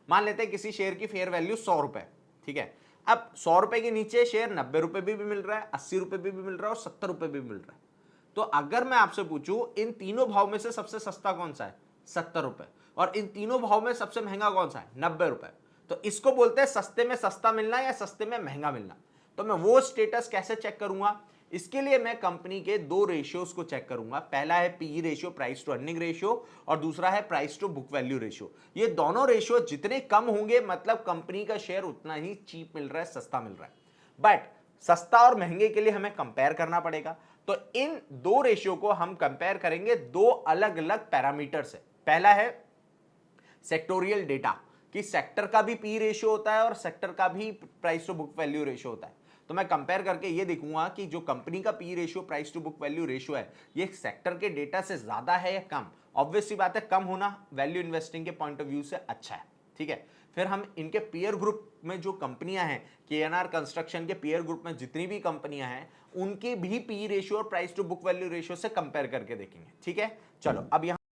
मान लेते हैं किसी शेयर की फेयर वैल्यू 100 रुपए, ठीक है। अब 100 रुपए के नीचे शेयर 90 रुपए भी मिल रहा है, 80 रुपए भी मिल रहा है और 70 रुपए भी मिल रहा है। तो अगर मैं आपसे पूछूं इन तीनों भाव में से सबसे सस्ता कौन सा है, 70 रुपए, और इन तीनों भाव में सबसे महंगा कौन सा है, 90 रुपए। तो इसको बोलते हैं सस्ते में सस्ता मिलना या सस्ते में महंगा मिलना। तो मैं वो स्टेटस कैसे चेक करूंगा, इसके लिए मैं कंपनी के दो रेशियोज को चेक करूंगा। पहला है PE ratio, price to earning ratio, और दूसरा है price to book value ratio. ये दोनों रेशियो जितने कम होंगे मतलब कंपनी का शेयर उतना ही चीप मिल रहा है, सस्ता मिल रहा है। बट सस्ता और महंगे के लिए हमें कंपेयर करना पड़ेगा। तो इन दो रेशियो को हम कंपेयर करेंगे दो अलग अलग पैरामीटर से। पहला है सेक्टोरियल डेटा, कि सेक्टर का भी पी रेशियो होता है और सेक्टर का भी price to book value ratio होता है। तो मैं कंपेयर करके ये देखूंगा कि जो कंपनी का P ratio, price to book value ratio है, ये सेक्टर के डेटा से ज्यादा है या कम। ऑब्वियस सी बात है कम होना वैल्यू इन्वेस्टिंग के पॉइंट ऑफ व्यू से अच्छा है, ठीक है। फिर हम इनके पीयर ग्रुप में जो कंपनियां हैं, केएनआर कंस्ट्रक्शन के पीयर ग्रुप में जितनी भी कंपनियां हैं उनके भी पी रेशियो और price to book value ratio से कंपेयर करके देखेंगे, ठीक है। चलो अब यहां